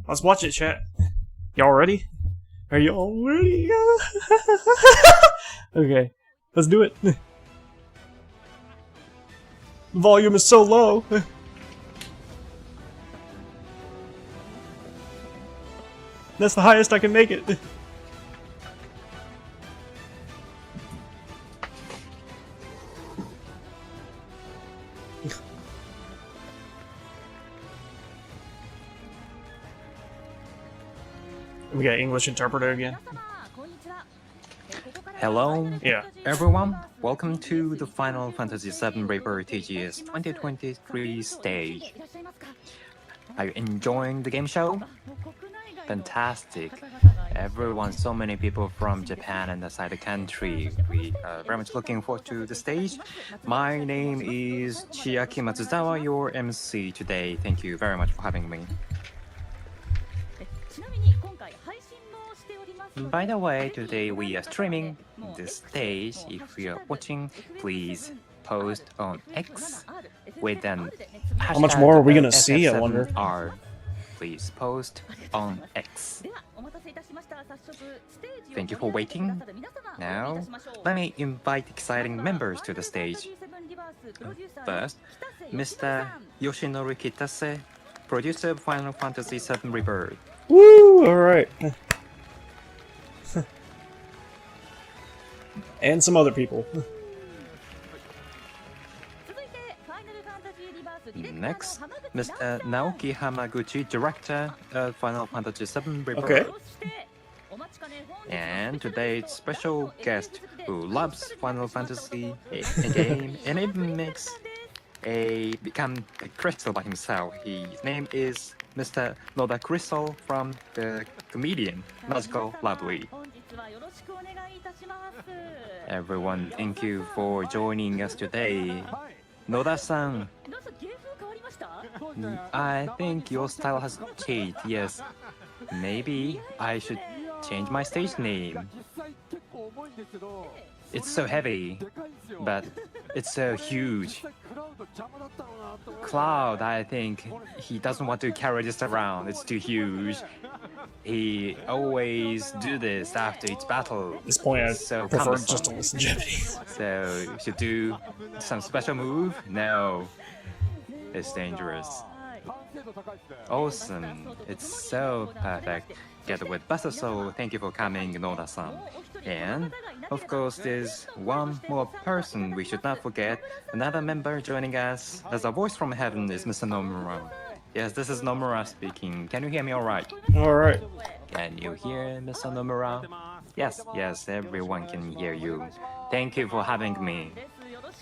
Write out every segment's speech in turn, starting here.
Let's watch it, chat. Y'all ready? Are you all ready? Okay, let's do it. The volume is so low. That's the highest I can make it. We got English interpreter again. Hello, Yeah. everyone. Welcome to the Final Fantasy VII Rebirth TGS 2023 stage. Are you enjoying the game show? Fantastic. Everyone, so many people from Japan and outside the country. We are very much looking forward to the stage. My name is Chiaki Matsuzawa, your MC today. Thank you very much for having me. By the way, today we are streaming this stage. If you are watching, please post on X with an hashtag. How much more are we gonna see, I wonder? FF7R. Please post on X. Thank you for waiting. Now, let me invite exciting members to the stage. First, Mr. Yoshinori Kitase, producer of Final Fantasy VII Rebirth. Woo! Alright. And some other people. Next, Mr. Naoki Hamaguchi, director of Final Fantasy VII Rebirth. Okay. And today's special guest who loves Final Fantasy, a game, and even makes become a crystal by himself. His name is Mr. Noda Crystal from the comedian Magical Lovely. Everyone, thank you for joining us today. Noda-san, I think your style has changed, yes. Maybe I should change my stage name. It's so heavy, but it's so huge. Cloud, I think he doesn't want to carry this around. It's too huge. He always do this after each battle. At this point, I So prefer cumbersome. just to listen to Japanese. So you should do some special move? No. It's dangerous. Awesome. It's so perfect. Together with Basaso, thank you for coming, Noda-san. And, of course, there's one more person we should not forget. Another member joining us as a voice from heaven is Mr. Nomura. Yes, this is Nomura speaking. Can you hear me alright? Alright. Can you hear Mr. Nomura? Yes, everyone can hear you. Thank you for having me.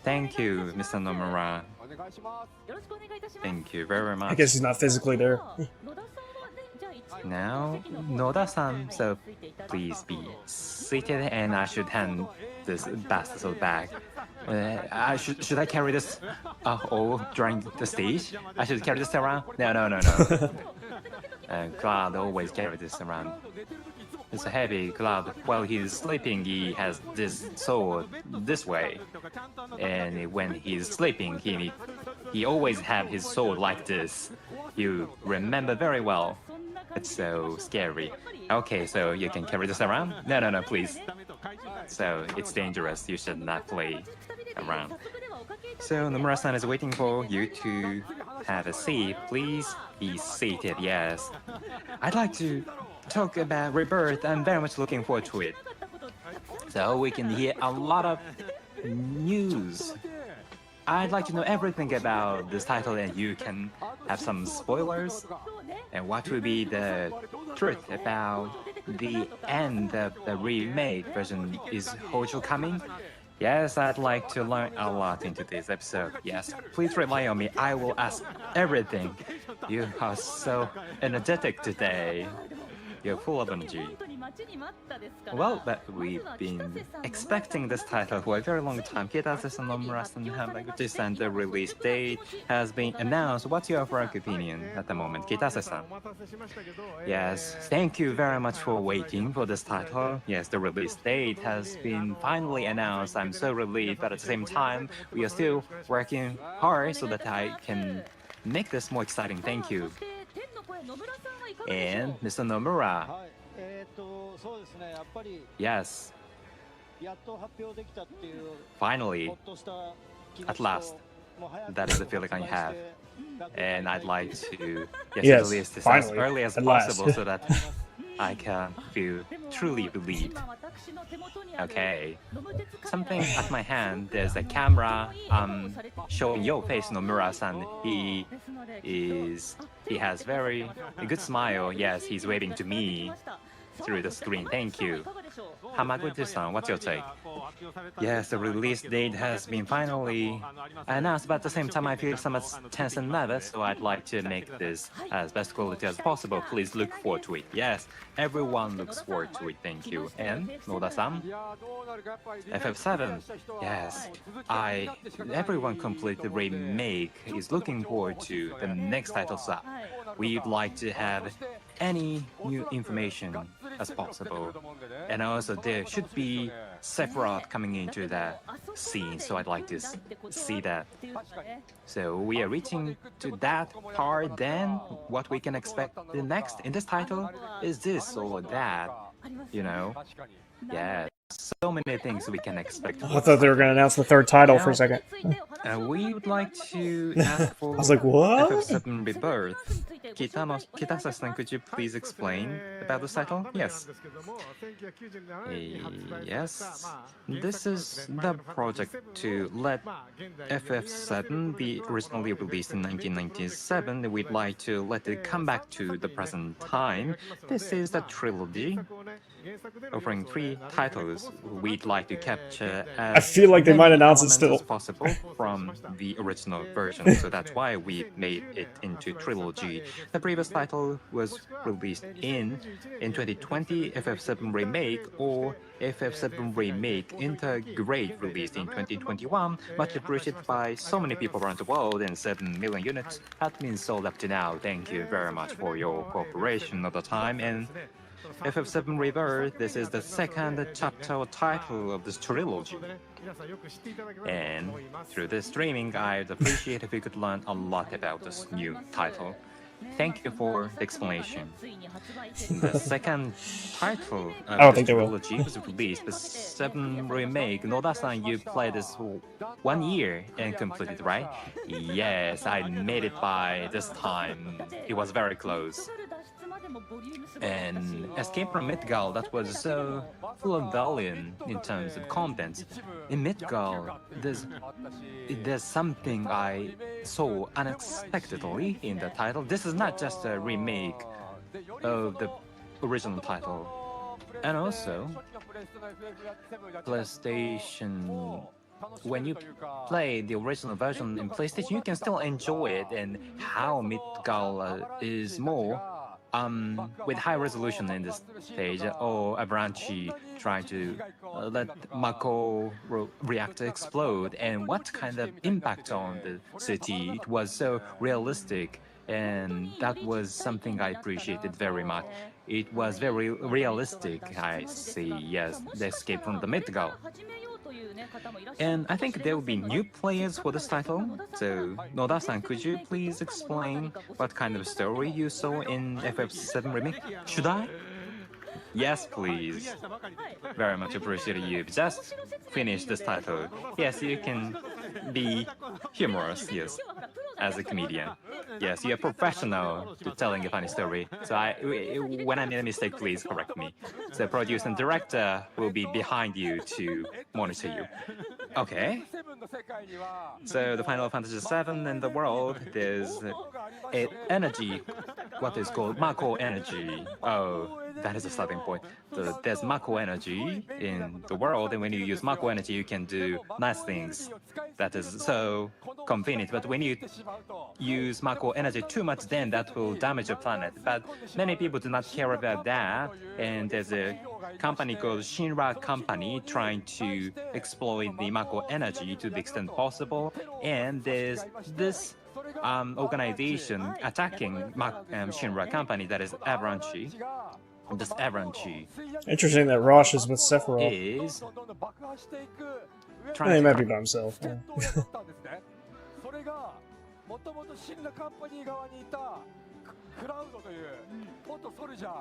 Thank you, Mr. Nomura. Thank you very much. I guess he's not physically there. Now, Noda-san, so please be seated and I should hand this bastard back. Should I carry this all during the stage? I should carry this around? No. Cloud always carry this around. It's a heavy. Cloud, while he's sleeping, he has this sword this way. And when he's sleeping, he always have his sword like this. You remember very well. It's so scary. Okay, so you can carry this around? No, please. So it's dangerous. You should not play around. So Nomura-san is waiting for you to have a seat. Please be seated, yes. I'd like to talk about Rebirth. I'm very much looking forward to it. So we can hear a lot of news. I'd like to know everything about this title and you can have some spoilers. And what will be the truth about the end of the remake version? Is Hojo coming? Yes, I'd like to learn a lot into this episode. Yes, please rely on me. I will ask everything. You are so energetic today. You're full of energy. Well, but we've been expecting this title for a very long time. Kitase-san, Nomura-san, Hamaguchi-san, the release date has been announced. What's your frank opinion at the moment, Kitase-san? Yes, thank you very much for waiting for this title. Yes, the release date has been finally announced. I'm so relieved, but at the same time, we are still working hard so that I can make this more exciting. Thank you. And Mr. Nomura. Yes. Finally, at last, that is the feeling I have. And I'd like to Yes, release this finally, as early as at possible last. so that I can feel truly relieved. Okay. Something at my hand, there's a camera showing your face, Nomura-san. He has very a good smile. Yes, he's waving to me through the screen. Thank you. Hamaguchi-san, what's your take? Yes, the release date has been finally announced, but at the same time I feel somewhat tense and nervous, so I'd like to make this as best quality as possible. Please look forward to it. Yes, everyone looks forward to it. Thank you. And Noda-san? FF7. Yes, everyone completed the remake is looking forward to the next title, so we'd like to have any new information as possible. And also there should be Sephiroth coming into the scene, so I'd like to see that. So we are reaching to that part, then what we can expect the next in this title is this or that, you know? Yeah, so many things we can expect. I thought they were going to announce the third title for a second. We would like to ask for I was like, what? FF7 Rebirth. Kitasashi-san, could you please explain about the title? Yes. Yes. This is the project to let FF7 be originally released in 1997. We'd like to let it come back to the present time. This is a trilogy offering 3 titles. We'd like to capture as I feel like they might announce it elements still. as possible from the original version, so that's why we made it into trilogy. The previous title was released in 2020, FF7 Remake, or FF7 Remake Integrate, released in 2021, much appreciated by so many people around the world, and 7 million units have been sold up to now. Thank you very much for your cooperation at the time. And FF7 Rebirth, this is the second chapter or title of this trilogy. And through this streaming, I'd appreciate if we could learn a lot about this new title. Thank you for the explanation. The second title of the trilogy was released, the 7 Remake. Noda-san, you played this 1 year and completed, right? Yes, I made it by this time. It was very close. And Escape from Midgard, that was so full of volume in terms of content. In Midgard, there's something I saw unexpectedly in the title. This is not just a remake of the original title. And also, PlayStation, when you play the original version in PlayStation, you can still enjoy it, and how Midgard is more with high resolution in this stage, or Avalanche trying to let Mako reactor explode, and what kind of impact on the city. It was so realistic, and that was something I appreciated very much. It was very realistic, I see, yes, the Escape from the Midgard. And I think there will be new players for this title. So, Noda-san, could you please explain what kind of story you saw in FF7 Remake? Should I? Yes, please. Very much appreciated. You just finished this title. Yes, you can be humorous, yes, as a comedian. Yes, you're professional to telling a funny story. So when I made a mistake, please correct me. So producer and director will be behind you to monitor you. Okay. So the Final Fantasy VII in the world, there's energy, what is called Mako energy. Oh, that is a starting point. There's Mako energy in the world, and when you use Mako energy, you can do nice things. That is so convenient. But when you use Mako energy too much, then that will damage your planet. But many people do not care about that, and there's a company called Shinra Company trying to exploit the Mako energy to the extent possible, and there's this organization attacking Shinra Company, that is Avalanche. This Avalanche. Interesting that Rosh is with Sephiroth. Is he might be by himself. Yeah. クラウドという元ソルジャー、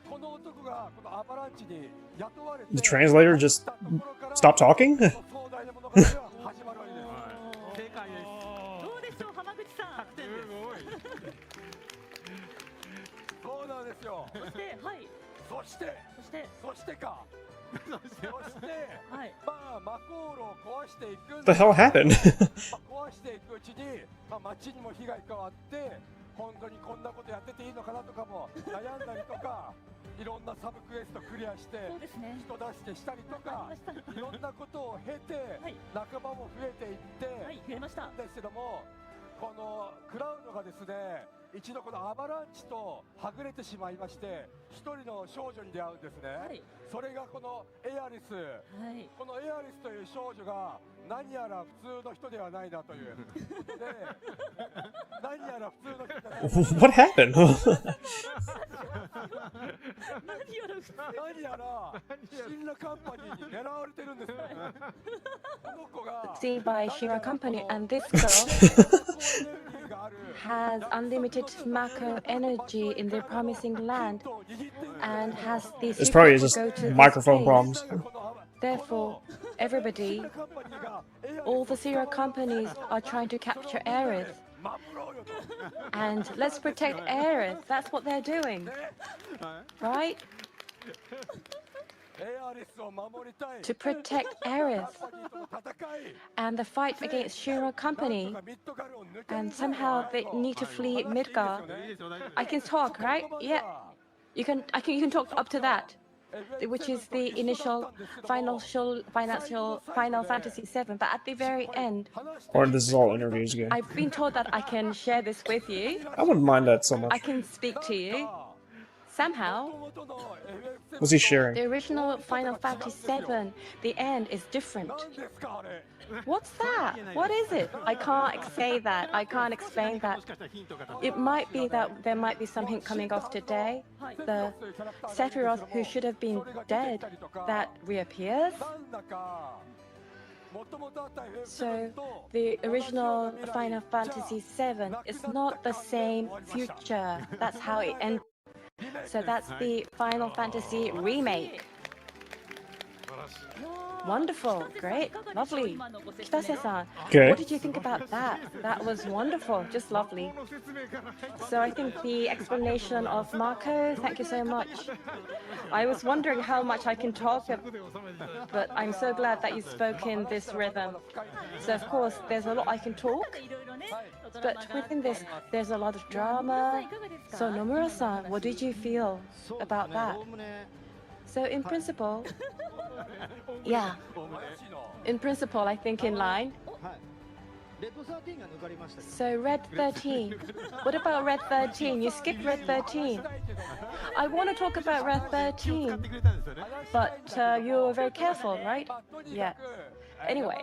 この男がこのアバランチに雇われて The translator just stopped talking? 壮大な物語が始まるわけです。正解です。どうでしょう浜口さん。100点です。そうなんですよ。そしてはいそしてか。そして、はい。まあマコールを壊していくん What the hell happened? 壊していくうちに、まあ、街にも被害変わって本当にこんなことやってていいのかなとかも悩んだりとかいろんなサブクエストクリアしてそうですね。人出してしたりとかいろんなことを経て、はい仲間も増えていって、はい増えました。ですけどもこのクラウドがですね一度このアバランチとはぐれてしまいまして一人の少女に出会うんですね、はい。それがこのエアリス、はい。このエアリスという少女が何やら普通の人ではないなということで何やら普通の人じゃない What happened? 何やらシンラカンパニーに狙われてるんですねこの子が Seen by Shira Company, and this girl has unlimited Mako energy in their promising land and has the It's probably secret to just go to microphone space. problems. Therefore, everybody, all the Sierra companies are trying to capture Aerith. And let's protect Aerith. That's what they're doing. Right? To protect Aerith. And the fight against Shira Company. And somehow they need to flee Midgar. I can talk, right? Yeah. You can talk up to that, which is the initial Final Fantasy VII. But at the very end, Or this is all interviews again. I've been told that I can share this with you. I wouldn't mind that so I much. can speak to you. Somehow, What's he sharing? the original Final Fantasy VII, the end is different. What's that? What is it? I can't say that. I can't explain that. It might be that there might be some hint coming off today. The Sephiroth who should have been dead that reappears. So the original Final Fantasy VII is not the same future. That's how it ends. So that's the Final Fantasy remake. Wonderful, great, lovely. Kitase-san, Okay. what did you think about that? That was wonderful, just lovely. So I think the explanation of Marco, thank you so much. I was wondering how much I can talk, but I'm so glad that you spoke in this rhythm. So of course, there's a lot I can talk, but within this, there's a lot of drama. So Nomura-san, what did you feel about that? So in principle, yeah, in principle, I think in line. So Red 13, what about Red 13? You skipped Red 13. I want to talk about Red 13, but you were very careful, right? Yeah. Anyway,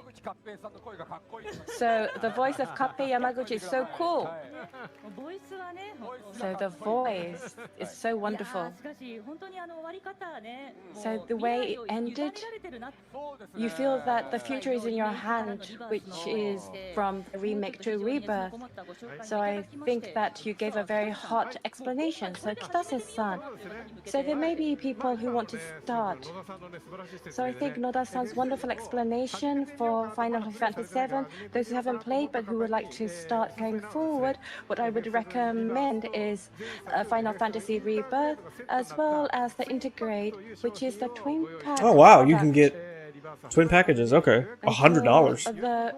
so the voice of Kappei Yamaguchi is so cool. So the voice is so wonderful. So the way it ended, you feel that the future is in your hand, which is from the remake to Rebirth. So I think that you gave a very hot explanation. So Kitase-san, so there may be people who want to start. So I think Noda-san's wonderful explanation for Final Fantasy VII, those who haven't played but who would like to start going forward, what I would recommend is Final Fantasy Rebirth, as well as the Integrate, which is the twin pack. Oh wow, you can get twin packages. Okay, $100. The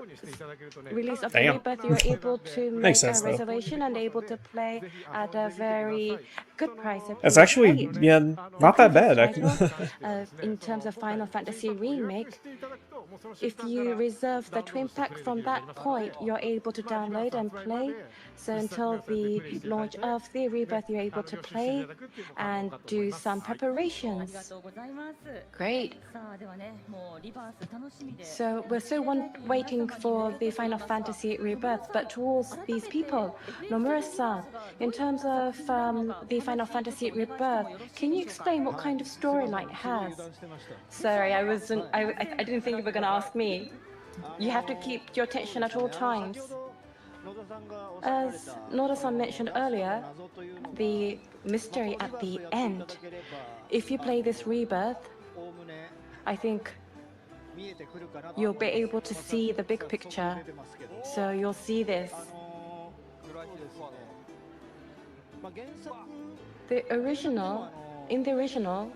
release of the Damn. Rebirth, you're able to make Makes sense, a though. reservation and able to play at a very good price. That's actually, yeah, not that bad. In terms of Final Fantasy Remake, if you reserve the twin pack from that point, you're able to download and play. So until the launch of the Rebirth, you're able to play and do some preparations. Great. So we're still waiting for the Final Fantasy Rebirth, but towards these people, Nomura-san, in terms of the Final Fantasy Rebirth, can you explain what kind of storyline it has? Sorry, I didn't think you were going to ask me. You have to keep your attention at all times. As Noda-san mentioned earlier, the mystery at the end, if you play this Rebirth, I think you'll be able to see the big picture. So you'll see this. In the original,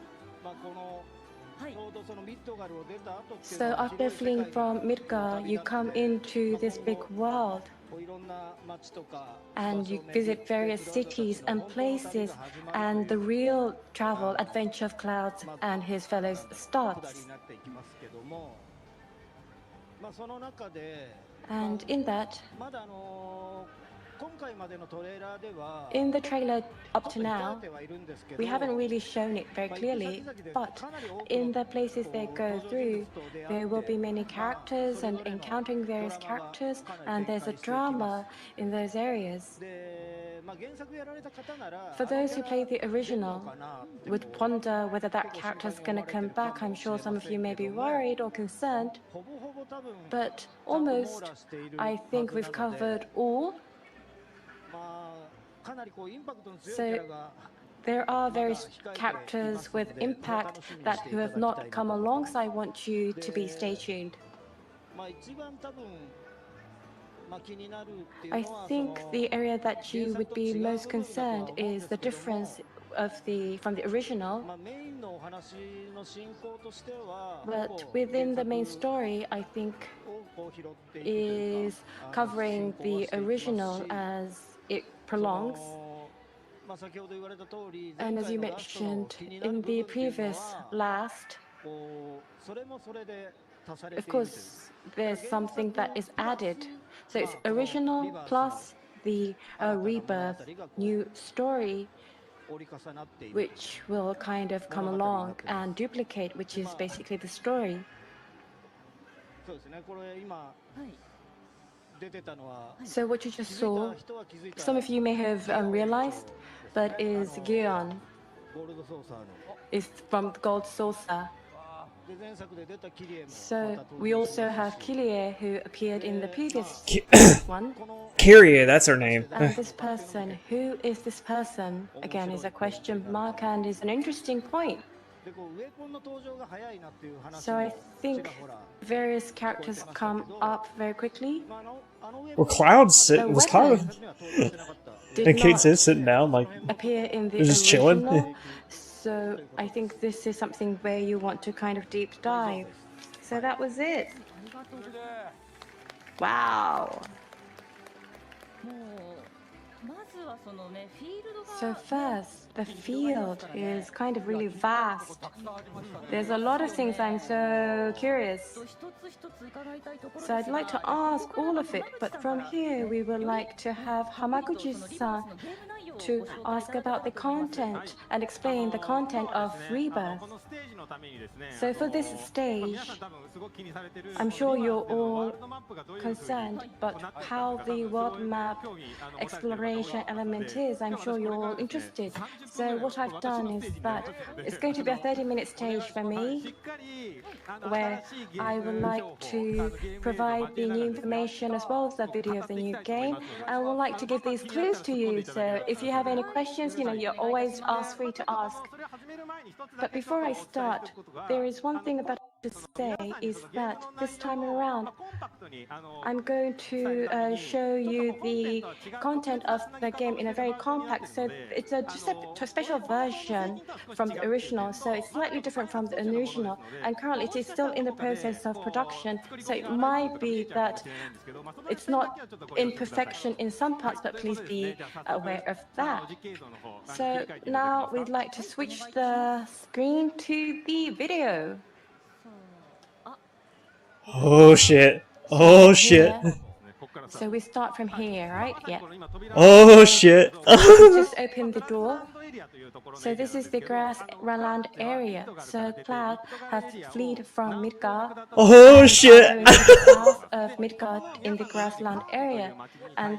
so after fleeing from Midgar, you come into this big world and you visit various cities and places, and the real travel adventure of Cloud and his fellows starts. And in that, in the trailer up to now, we haven't really shown it very clearly, but in the places they go through, there will be many characters and encountering various characters, and there's a drama in those areas. For those who played the original, would wonder whether that character's going to come back. I'm sure some of you may be worried or concerned, but almost, I think we've covered all. So there are various characters with impact that who have not come along, so I want you to be stay tuned. I think the area that you would be most concerned is the difference from the original. But within the main story, I think is covering the original as it prolongs. And as you mentioned in the previous last, of course, there's something that is added. So it's original plus the rebirth, new story, which will kind of come along and duplicate, which is basically the story. So what you just saw, some of you may have realized, but is Gion, is from Gold Saucer. So we also have Kyrie, who appeared in the previous one. Kyrie, that's her name. And this person, who is this person? Again, is a question mark and is an interesting point. So I think various characters come up very quickly. Well, Cloud was kind of... and Kate's sitting down, like, appear in the just chilling. So I think this is something where you want to kind of deep dive. So that was it. Wow. So first, the field is kind of really vast. There's a lot of things I'm so curious. So I'd like to ask all of it, but from here we would like to have Hamaguchi-san to ask about the content and explain the content of Rebirth. So for this stage, I'm sure you're all concerned about how the world map exploration element is. I'm sure you're all interested. So what I've done is that it's going to be a 30-minute stage for me, where I would like to provide the new information as well as the video of the new game. I would like to give these clues to you. So if you have any questions, you're always free to ask. But before I start, there is one thing about to say is that this time around, I'm going to show you the content of the game in a very compact, so it's just a special version from the original, so it's slightly different from the original, and currently it is still in the process of production, so it might be that it's not in perfection in some parts, but please be aware of that. So now we'd like to switch the screen to the video. Oh shit. Oh shit. So we start from here, right? Yeah. Oh shit. Just open the door. So this is the grassland area. So Cloud has fled from Midgard. Oh and shit! are going to the south of Midgard in the grassland area, and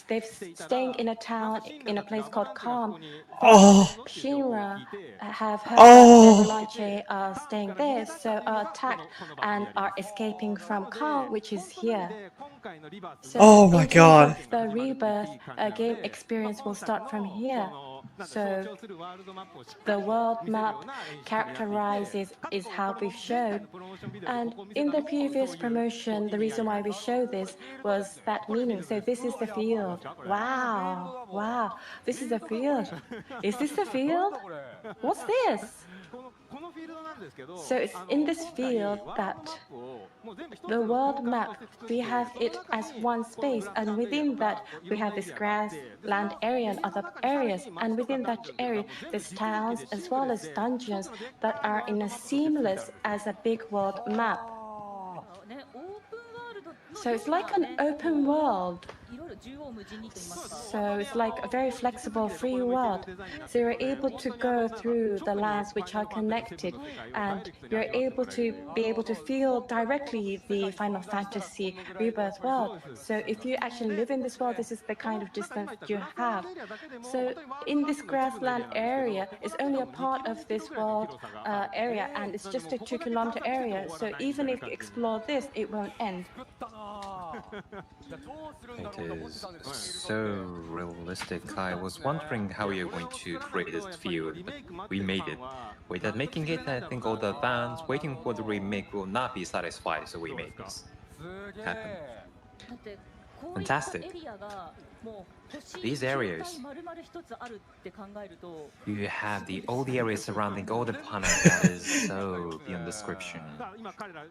they're staying in a town in a place called Calm. Oh, Shinra have heard Oh. that the Avalanche are staying there, so are attacked and are escaping from Calm, which is here. So Oh my in terms God. of the rebirth, game experience will start from here. So the world map characterizes is how we've shown. And in the previous promotion, the reason why we show this was that meaning. So this is the field. Wow, wow, this is the field. Is this the field? What's this? So it's in this field that the world map, we have it as one space, and within that we have this grassland area and other areas, and within that area there's towns as well as dungeons that are in a seamless as a big world map. So it's like an open world. So it's like a very flexible, free world. So you're able to go through the lands which are connected, and you're able to feel directly the Final Fantasy Rebirth world. So if you actually live in this world, this is the kind of distance you have. So in this grassland area, it's only a part of this world area, and it's just a 2-kilometer area. So even if you explore this, it won't end. It is so realistic. I was wondering how you're going to create this field, but we made it. Without making it, I think all the fans waiting for the remake will not be satisfied, so we made this happen. Fantastic. These areas, you have all the areas surrounding all the planet that is so beyond description.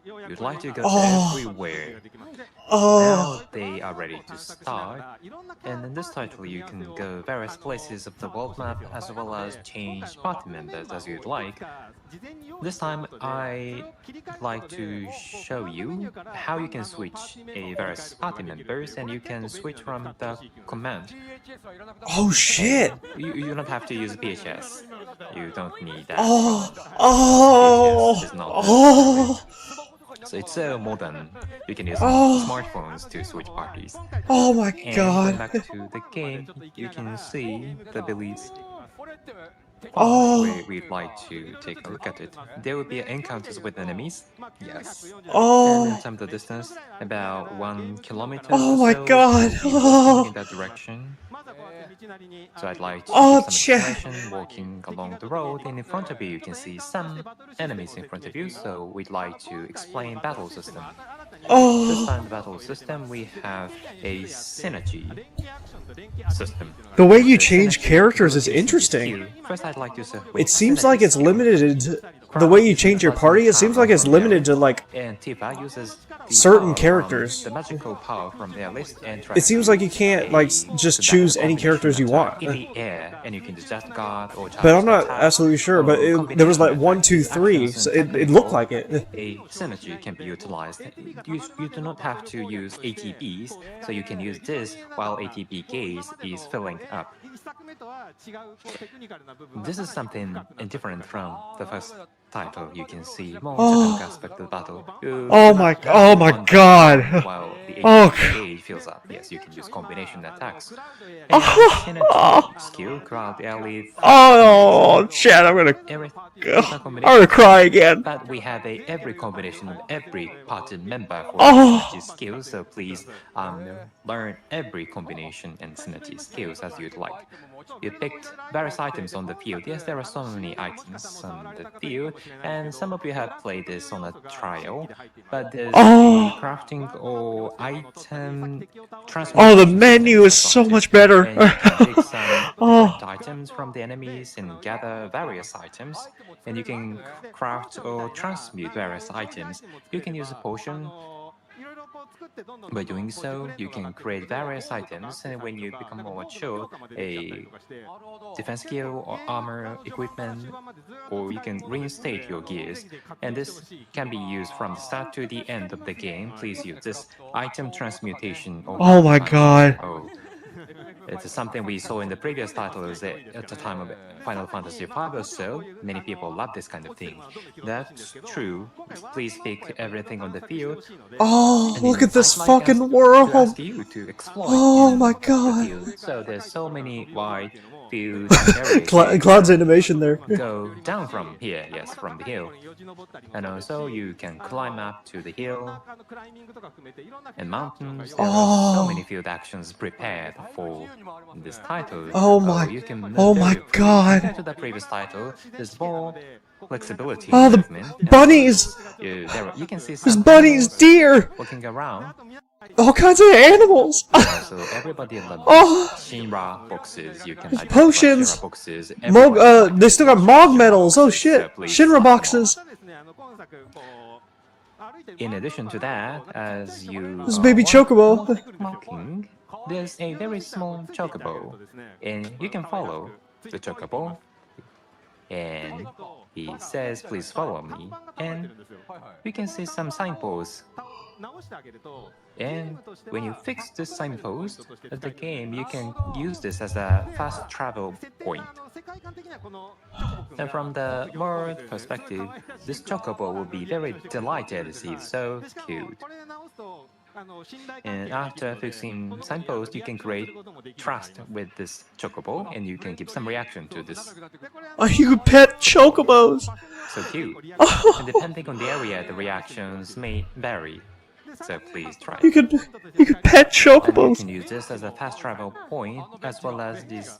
You'd like to go everywhere. Now they are ready to start, and in this title you can go various places of the world map as well as change party members as you'd like. This time I'd like to show you how you can switch various party members, and you can switch from the command. Oh shit! You don't have to use PHS. You don't need that. Oh! PHS is not Oh! So it's so modern. You can use smartphones to switch parties. Oh my And God! going back to the game, you can see the abilities. We'd like to take a look at it. There will be encounters with enemies. Yes. And in terms of distance, about 1 kilometer. Oh my so God! walking in that direction. So I'd like to give some explanation walking along the road, and in front of you can see some enemies in front of you, so we'd like to explain battle system. This time the battle system, we have a synergy system. The way you change characters is interesting. First, I'd like to say, It seems like it's limited to the way you change your party. It seems like it's limited to like and Tifa uses certain characters. The magical power from their list, and It seems like you can't like just choose any characters you want. in the air, and you can just guard or But I'm not absolutely sure. But there was like 1, 2, 3, so it looked like it. A synergy can be utilized. You do not have to use ATBs, so you can use this while ATB gauge is filling up. This is something different from the first title. You can see more technical aspect of the battle. Oh my God! While the ATB fills up, yes, you can use combination attacks. And synergy skill, crowd, ally. Oh, Chad, I'm gonna cry again. But we have every combination of every party member for synergy skills, so please learn every combination and synergy skills as you'd like. You picked various items on the field. Yes, there are so many items on the field, and some of you have played this on a trial, but there's a crafting or item transmission. The menu is so much better. And you can pick some items from the enemies and gather various items, and you can craft or transmute various items. You can use a potion. By doing so, you can create various items, and when you become more mature, a defense skill or armor, equipment, or you can reinstate your gears. And this can be used from the start to the end of the game. Please use this item transmutation. Oh my God! It's something we saw in the previous titles at the time of Final Fantasy V or so. Many people love this kind of thing. That's true. Please pick everything on the field. Oh, And look then at this I'd like fucking to world. ask you to explore Oh in my the god. field. So there's so many wide fields and areas. Cloud's animation there. Go down from here, yes, from the hill. And also you can climb up to the hill and mountains. There are so many field actions prepared for this title. Oh my- you can move oh my very freely. god. Compared to the previous title, there's more flexibility Oh, in the movement. And bunnies! you can see There's some bunnies, animals deer, walking around. all kinds of animals. So everybody loves Oh. Shinra boxes. You can identify Potions. Shinra boxes. Mog, Everybody likes they still got Mog medals. Oh shit. So please Shinra lock them boxes. In addition to that, as you This baby chocobo. walking, there's a very small chocobo, and you can follow the chocobo. And he says, "Please follow me." And we can see some signposts. And when you fix this signpost of the game, you can use this as a fast travel point. And from the world perspective, this chocobo will be very delighted to see so cute. And after fixing signpost, you can create trust with this chocobo, and you can give some reaction to this. Oh, you could pet chocobos. So cute. And depending on the area, the reactions may vary. So please try. You could pet And you chocobos. can use this as a fast travel point, as well as these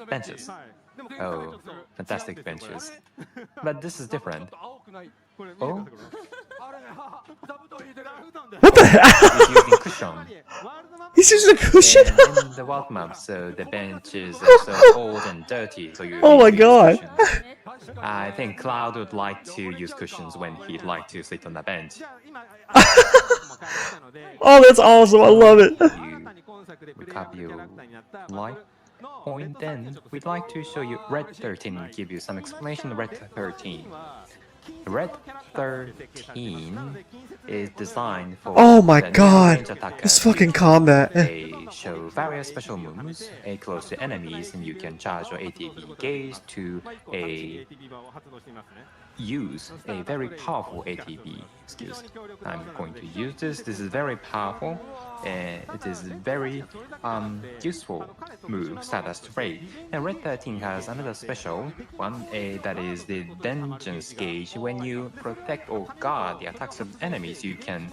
benches. Oh, fantastic benches. But this is different. Oh, What the hell? he's using cushion. He's using a cushion. And in the world map, so the benches are so old and dirty, so you Oh need my to use god. cushions. I think Cloud would like to use cushions when he'd like to sit on a bench. Oh, that's awesome. I love it. You recap your life point, then we'd like to show you Red 13 and give you some explanation of Red 13. Red 13 is designed for Oh my the god. range attackers. This fucking combat. They show various special moves close to enemies, and you can charge your ATB gauge to use a very powerful ATB. Excuse me. I'm going to use this. This is very powerful, and it is very useful move, status trait. And Red 13 has another special one, that is the Vengeance gauge. When you protect or guard the attacks of enemies, you can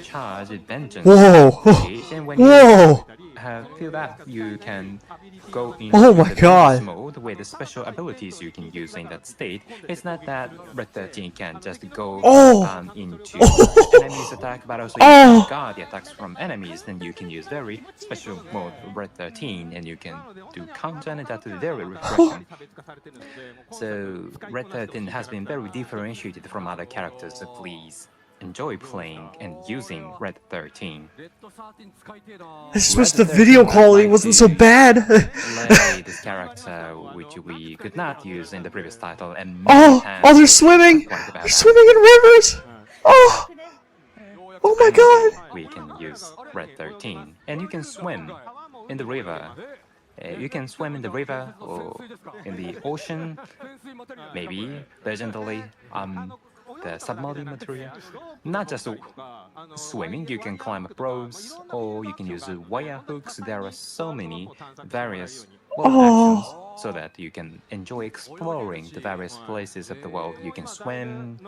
charge Vengeance Whoa. gauge, and when you Whoa. feel that, you can go into Oh my the god. bonus mode with the special abilities you can use in that state. It's not that Red 13 can just go into enemies attack, but also you can guard the attacks from enemies. Then you can use very special mode Red 13, and you can do counter, and that is very refreshing. So Red 13 has been very differentiated from other characters, so please enjoy playing and using Red 13. I just wish the video quality wasn't so bad. Play this character, which we could not use in the previous title, and Oh, they're swimming. They're swimming in rivers. Oh. Oh my god. We can use Red 13, and you can swim in the river. You can swim in the river or in the ocean, maybe legendary the submarine material. Not just swimming, you can climb up ropes, or you can use wire hooks. There are so many various actions, so that you can enjoy exploring the various places of the world. You can swim.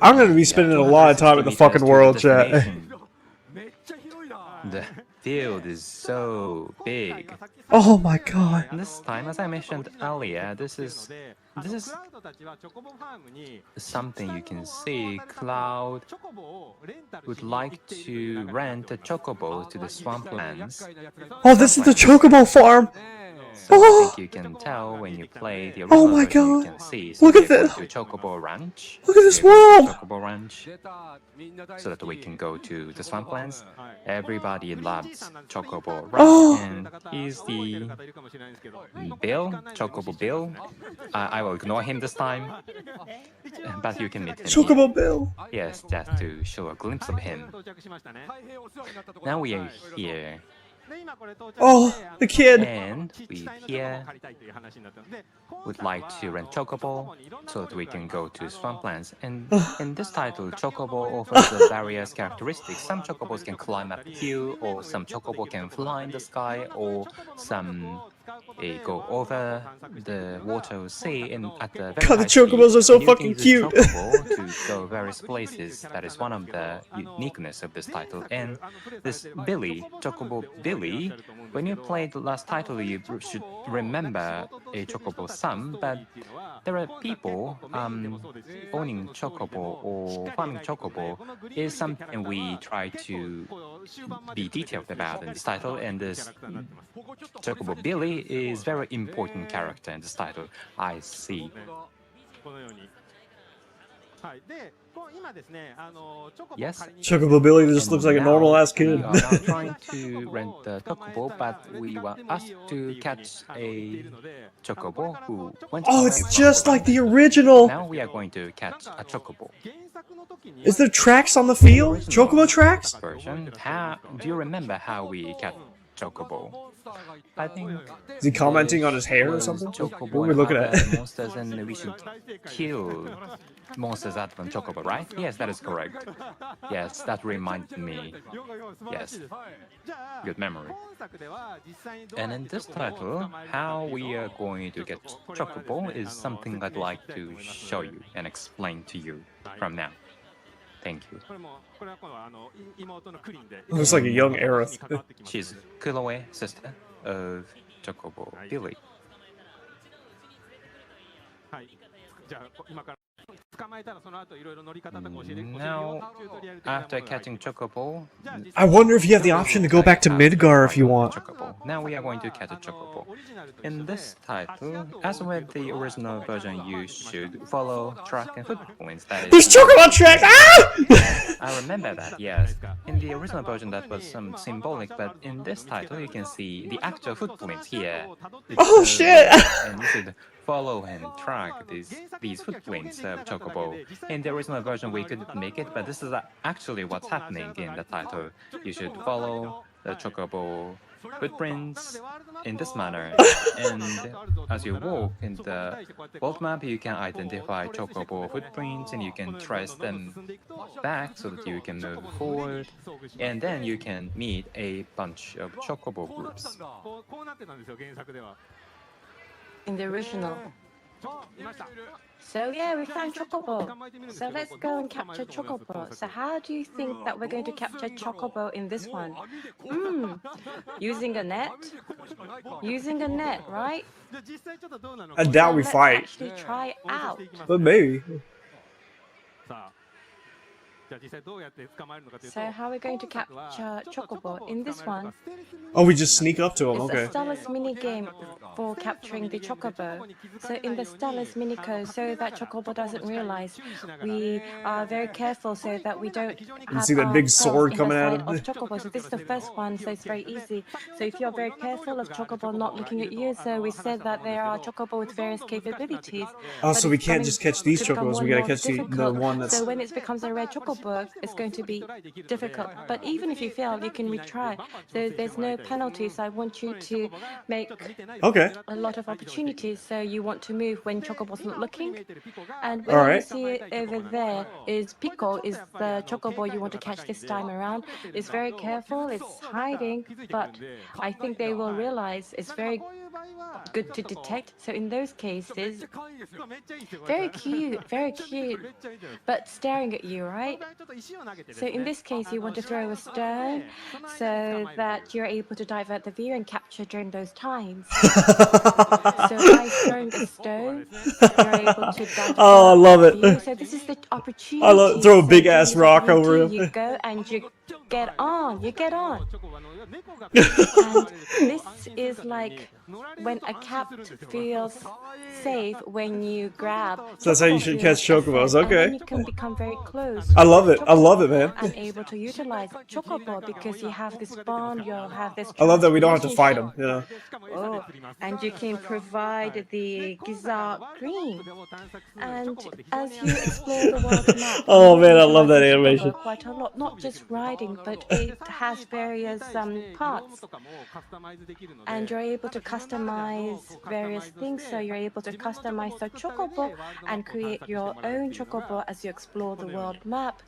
I'm gonna be spending a lot of time in the fucking world, chat. The field is so big. Oh my god. This time, as I mentioned earlier, this is something you can see. Cloud would like to rent a chocobo to the swamplands. Oh, this is the chocobo farm. So I think you can tell when you play the original Oh my version, you god. can see. So Look at we are this. going to Chocobo Ranch. Look at this We are going to world. Chocobo Ranch, so that we can go to the swamplands. Everybody loves Chocobo Ranch, Oh. and he's the Bill, Chocobo Bill. I will ignore him this time, but you can meet him. Chocobo Bill. Yes, just to show a glimpse of him. Now we are here Oh, the kid. And we here would like to rent Chocobo so that we can go to swamplands. And in this title, Chocobo offers the various characteristics. Some Chocobos can climb up a hill, or some Chocobo can fly in the sky, or some go over the water or sea. And at the very God, the high speed, Chocobos are so and you can fucking use a cute. Chocobo to go various places. That is one of the uniqueness of this title. And this Billy, Chocobo Billy, when you play the last title, you should remember a Chocobo Sam, but there are people owning Chocobo or farming Chocobo is something we try to be detailed about in this title, and this Chocobo Billy is very important character in this title. I see. Yes. Chocobo Billy just looks like a normal ass kid. We are now trying to rent the Chocobo, but we were asked to catch a Chocobo who went. Oh, it's just like the original. Now we are going to catch a Chocobo. Is there tracks on the field? Chocobo tracks? Version. How do you remember how we catch Chocobo? I think. Is he commenting on his hair or something? Chocobo What are we looking and at? other monsters, and we should kill monsters out from Chocobo, right? Yes, that is correct. Yes, that reminded me. Yes, good memory. And in this title, how we are going to get Chocobo is something I'd like to show you and explain to you from now. Thank you. Looks like a young Aerith. She's Kuroe, sister of Chocobo Billy. Now, after catching Chocobo, I wonder if you have the option to go back to Midgar if you want. Chocobo. Now we are going to catch a Chocobo. In this title, as with the original version, you should follow track and footprints. That There's is, Chocobo tracks! Ah! I remember that, yes. In the original version, that was some symbolic, but in this title, you can see the actual footprints here. Oh, shit! And you should follow and track these footprints of Chocobo. In the original version, we couldn't make it, but this is actually what's happening in the title. You should follow the Chocobo footprints in this manner, and as you walk in the world map, you can identify Chocobo footprints, and you can trace them back so that you can move forward, and then you can meet a bunch of Chocobo groups. In the original. So yeah, we found Chocobo. So let's go and capture Chocobo. So how do you think that we're going to capture Chocobo in this one? Using a net? Using a net, right? I doubt we Let's fight, actually try out. but maybe. So how are we going to capture Chocobo in this one? Oh, we just sneak up to him, It's okay. a Stella's mini-game for capturing the Chocobo. So in the Stella's mini-code, so that Chocobo doesn't realize, we are very careful so that we don't have see that big ourselves sword in coming the at side him? of Chocobo. So this is the first one, so it's very easy. So if you're very careful of Chocobo not looking at you, so we said that there are Chocobo with various capabilities. Oh, but so we it's can't coming just catch these to become Chocobos, we more gotta and catch the more difficult. one that's... So when it becomes a red Chocobo, it's going to be difficult. But even if you fail, you can retry. So there's no penalties. I want you to make Okay. a lot of opportunities. So you want to move when Chocobo's not looking. And All when you right. see it over there is Pico, is the Chocobo you want to catch this time around. It's very careful, it's hiding, but I think they will realize it's very good to detect. So in those cases, very cute, but staring at you, right? So in this case, you want to throw a stone so that you're able to divert the view and capture during those times. So by throwing a stone, you're able to divert Oh, I love the it. view. So this is the opportunity. I love throw a So big ass during rock the over routine, him. You go and you get on. And this is like when a cat feels safe when you grab. So that's how you should catch chocobos. And then Okay. you can become very close. I love it. I love it, man. And able to utilize chocobo because you have this bond, you have this. I love that we don't have to fight them. You know. Oh, and you can provide the gizzard green. And as you explore the world map, Oh man, I love that animation. quite a lot, not just riding, but it has various parts. And you're able to customize various things, so you're able to customize the chocobo and create your own chocobo as you explore the world map.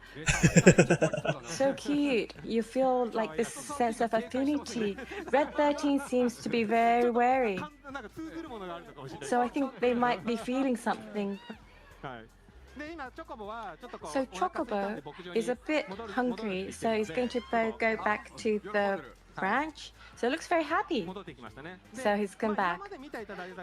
So cute. You feel like this sense of affinity. Red 13 seems to be very wary. So I think they might be feeling something. So Chocobo is a bit hungry, so he's going to go back to the branch. So it looks very happy. So he's come back.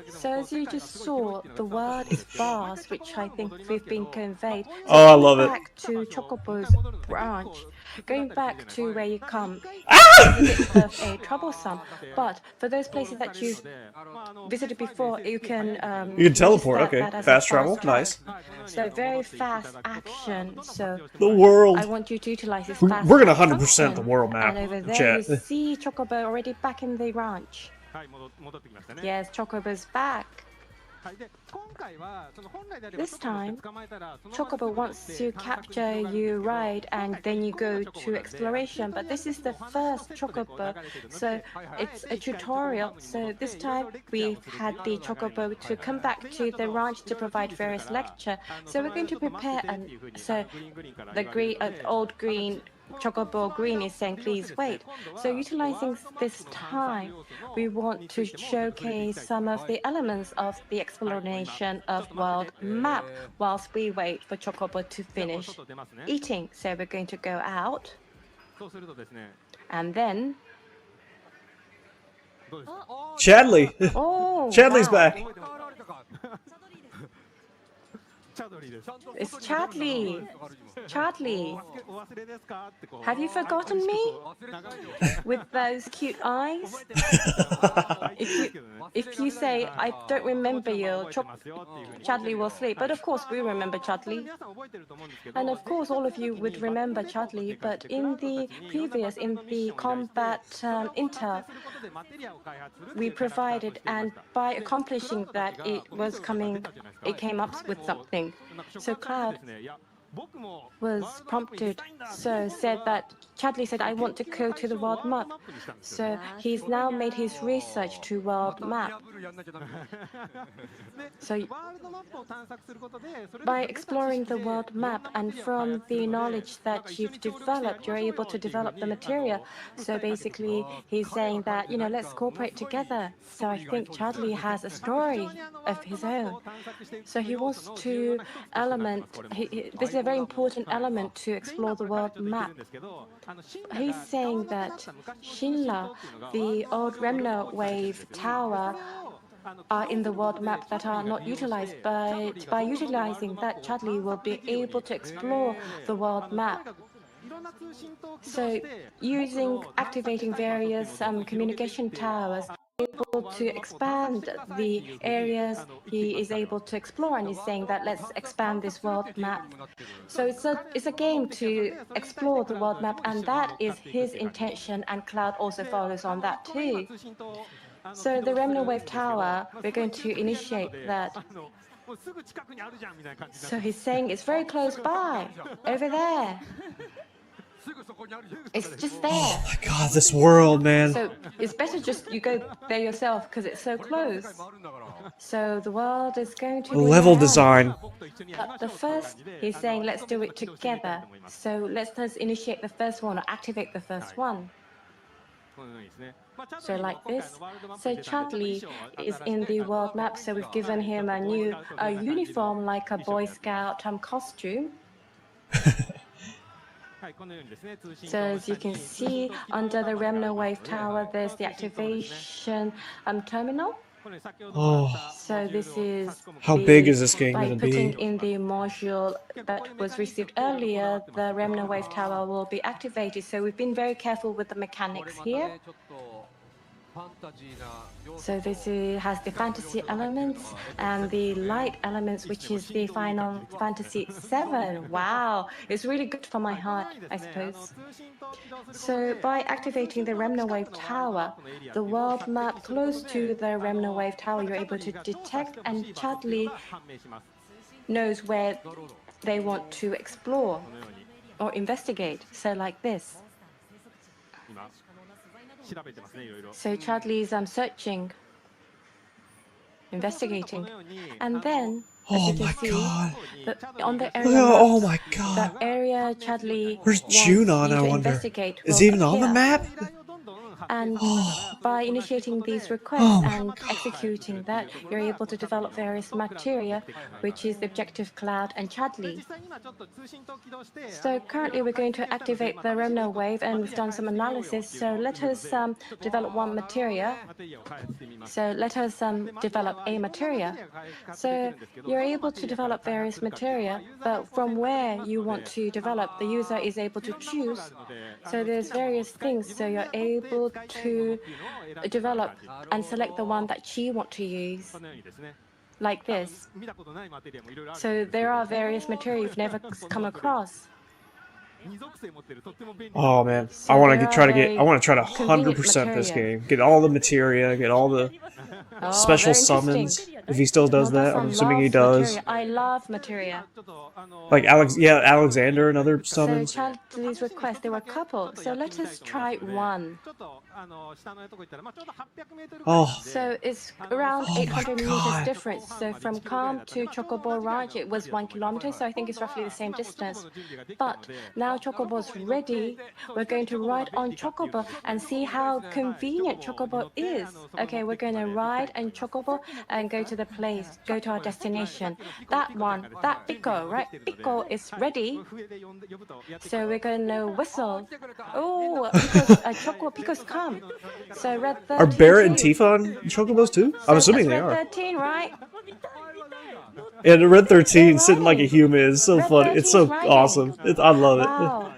So as you just saw, the world is vast, which I think we've been conveyed. So Oh, I love it. back to Chocobo's branch, going back to where you come, is a bit of a troublesome. But for those places that you've visited before, you can teleport. use Okay, that as a fast travel. travel. Nice. So very fast action. So The world. I want you to utilize this We're fast gonna action 100% the world map. And over there Chat. you see Chocobo already back in the ranch. Yes, Chocobo's back. This time, Chocobo wants to capture you, ride, and then you go to exploration. But this is the first Chocobo, so it's a tutorial. So this time, we've had the Chocobo to come back to the ranch to provide various lecture. So we're going to prepare, so the old green Chocobo Green is saying, please wait. So utilizing this time, we want to showcase some of the elements of the exploration of world map whilst we wait for Chocobo to finish eating. So we're going to go out. And then... Chadley. Oh, Chadley's wow. back. It's Chadley. Chadley. Have you forgotten me? With those cute eyes? If you say, I don't remember you, Chadley will sleep. But of course, we remember Chadley. And of course, all of you would remember Chadley. But in the combat intel, we provided, and by accomplishing that, it came up with something. So Cloud was prompted, so said that Chadley said, I want to go to the world map. So he's now made his research to world map. So by exploring the world map and from the knowledge that you've developed, you're able to develop the material. So basically, he's saying that, let's cooperate together. So I think Chadley has a story of his own. So he wants to this is a very important element to explore the world map. He's saying that Shinla, the old Remno wave tower, are in the world map that are not utilized, but by utilizing that, Chadley will be able to explore the world map. So activating various communication towers, able to expand the areas he is able to explore, and he's saying that let's expand this world map. So it's a game to explore the world map, and that is his intention, and Cloud also follows on that too. So the Remno Wave Tower, we're going to initiate that. So he's saying it's very close by, over there. It's just there. Oh my god, this world, man. So it's better just you go there yourself because it's so close. So the world is going to be Level design. But the first, he's saying let's do it together. So let's initiate the first one or activate the first one. So like this. So Chadley is in the world map, so we've given him a new uniform like a Boy Scout costume. So as you can see, under the Remno Wave Tower, there's the activation terminal. Oh. So this is How big is this game by going to be? putting in the module that was received earlier, the Remno Wave Tower will be activated. So we've been very careful with the mechanics here. So this has the fantasy elements and the light elements, which is the Final Fantasy VII. Wow, it's really good for my heart, I suppose. So by activating the Remna Wave Tower, the world map close to the Remna Wave Tower, you're able to detect, and Chadley knows where they want to explore or investigate. So like this. So Chadley's searching, investigating, and then as Oh you can my see, god. on the Look area at, map, oh my god. the area Chadley Where's wants Junon, you I to wonder? investigate Is will he even on the appear. map? And Oh. by initiating these requests Oh my and executing that, you're able to develop various materia, which is the objective cloud and Chadley. So currently we're going to activate the Remna wave, and we've done some analysis. So let us develop one materia. So let us develop a materia. So you're able to develop various materia, but from where you want to develop, the user is able to choose. So there's various things. So you're able to develop and select the one that you want to use, like this. So there are various material you've never come across. Oh man, So I want there to are try to very 100% this convenient game. Get all the materia, get all the Oh, special very interesting. summons. If he still does that, I'm Mota-san assuming he loves does. materia. I love materia. Like Alexander and other So summons. Chadley's request, there were a couple. So let us try one. Oh, So it's around Oh my 800 meters God. difference. So from Calm to Chocobo Ranch, it was 1 kilometer. So I think it's roughly the same distance. But now Chocobo's ready. We're going to ride on Chocobo and see how convenient Chocobo is. Okay, we're going to ride on Chocobo and go to the place, go to our destination. That one, that Pico, right? Pico is ready. So we're going to whistle. Oh, Pico's come. So Red 13 are Barrett and too. Tifa on Chocobos too? So I'm assuming that's they Red are. 13, right? Yeah, the Red 13 They're sitting like a riding. human is so Red funny. It's 13's so riding. awesome. I love it. Wow.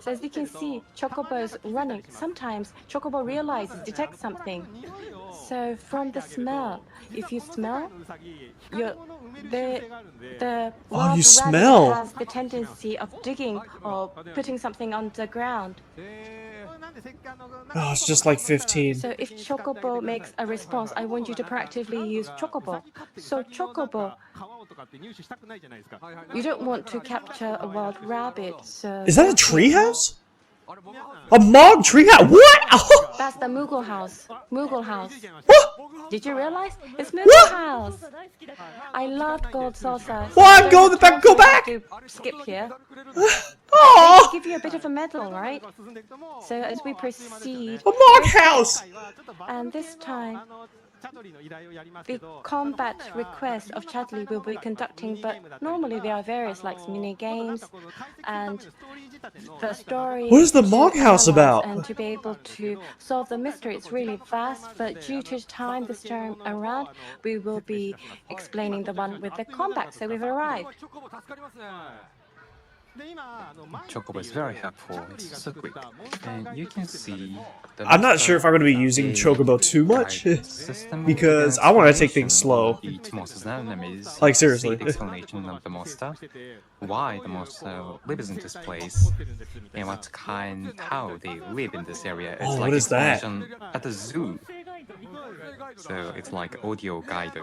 So as you can see, Chocobo's running. Sometimes Chocobo realizes, detects something. So from the smell, if you smell, the wild you rabbit smell. has the tendency of digging or putting something on the ground. Oh, it's just like 15. So if Chocobo makes a response, I want you to proactively use Chocobo. So Chocobo, you don't want to capture a wild rabbit. So Is that a treehouse? A Mog treehouse? What? Oh, that's the Moogle house. Moogle house. what? Did you realize? It's What? Moogle house. I loved Gold Saucer. What? Go back, go back. To skip here. Oh, Give you a bit of a medal, right? So as we proceed, a Mog house. and this time, the combat request of Chadley will be conducting, but normally there are various like mini games and the story. What is the to Mog house analyze about? And to be able to solve the mystery, it's really vast. But due to time this time around, we will be explaining the one with the combat. So we've arrived. Chocobo is very helpful. It's so quick, and you can see. I'm not sure if I'm going to be using Chocobo too much, because I want to take things slow. Each monster's enemies. Like, seriously. See the explanation of the monster, why the monster lives in this place, and how they live in this area. It's Oh, like what is that? explanation at the zoo. So it's like audio guide.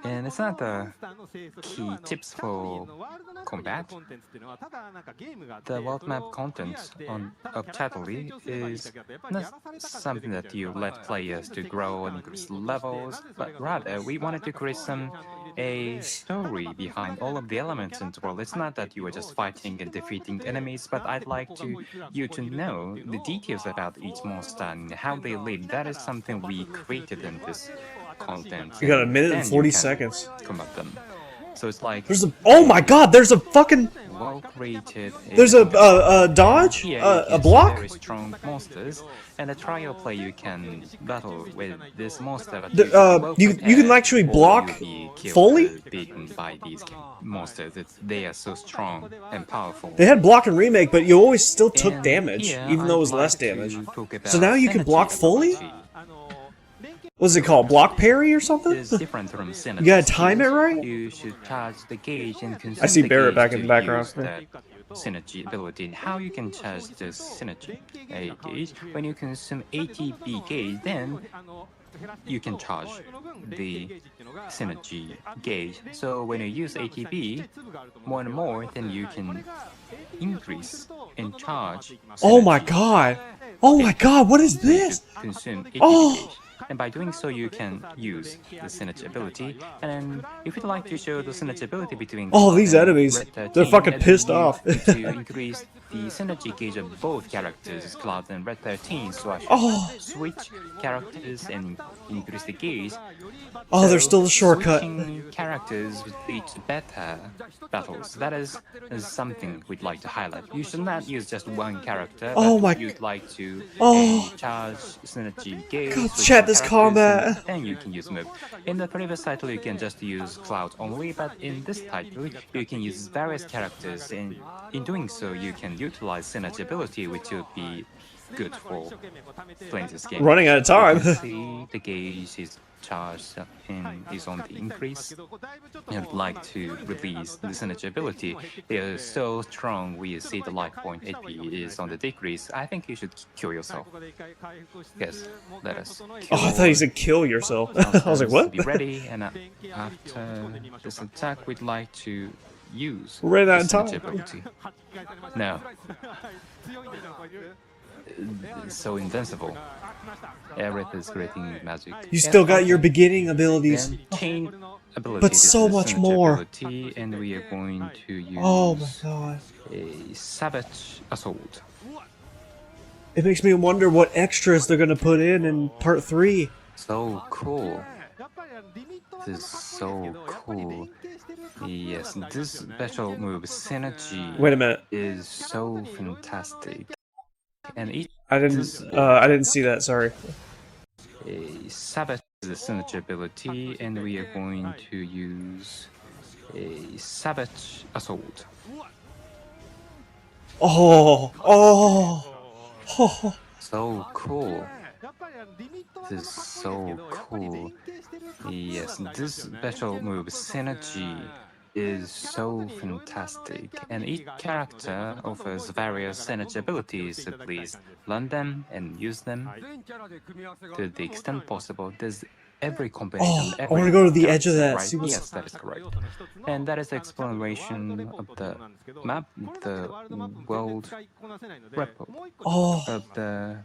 And it's not the key tips for combat. The world map content of Chatterley is not something that you let players to grow and increase levels, but rather we wanted to create a story behind all of the elements in the world. It's not that you are just fighting and defeating enemies, but I'd like you to know the details about each monster and how they live. That is something we created in this content. You got a minute Then and you 40 can seconds. combat them. So it's like There's a. Oh my God! There's a fucking. whoa. trial created. There's a dodge, Here a you can see block. very strong monsters, and a trial play you can battle with this monster. But You can actually block fully. Beaten by these monsters. They are so strong and powerful. They had block and remake, but you always still took And damage, here even though it was I'd less like to damage. talk about So now you can synergy block fully? ability. What's it called? Block parry or something? It's different from synergy. You gotta time it right? You should charge the gauge and consume I see the Barrett gauge back in to the background. use that synergy ability. And how you can charge the synergy gauge? When you consume ATB gauge, then you can charge the synergy gauge. So when you use ATB more and more, then you can increase and charge. Oh my synergy. god! Oh my god! What is this? Consume ATB Oh. gauge. And by doing so, you can use the synergy ability. And if you'd like to show the synergy ability between Oh, these Cloud and enemies. Red 13, They're fucking then pissed you off. need to increase the synergy gauge of both characters, Cloud and Red 13. So I should Oh. switch characters and increase the gauge. Oh, there's So still a shortcut. Switching characters would lead to better battles. That is something we'd like to highlight. You should not use just one character. Oh but my- You'd like to Oh. charge synergy gauge. God, switch chat, this characters, combat. and then you can use move. In the previous title, you can just use Cloud only, but in this title, you can use various characters. And in doing so, you can utilize synergy ability, which will be good for playing this game. Running out of time. You can see the gauge is charged and is on the increase. I'd like to release the synergy ability. They are so strong. We see the life point AP is on the decrease. I think you should kill yourself. Yes, let us. Oh, I thought you said kill yourself. I was like, what? Be ready, and after this attack, we'd like to use We're running out of the synergy time. ability. No. It's so invincible. Aerith is creating magic. You still got your beginning abilities. And chain ability. But this is so the much synergy more. Ability, and we are going to use Oh my god. a savage assault. It makes me wonder what extras they're gonna put in part 3. So cool. This is so cool. Yes, this special move, synergy, Wait a minute. is so fantastic. And each I didn't see that, sorry. a savage is a synergy ability, and we are going to use a savage assault. Oh, So cool. This is so cool. Yes, this special move, synergy, is so fantastic, and each character offers various synergy abilities, so please learn them and use them to the extent possible. There's every combination. I wanna go to the edge of that, Right? see what's- Yes, that is correct. And that is the exploration of the map, the world repo oh. of the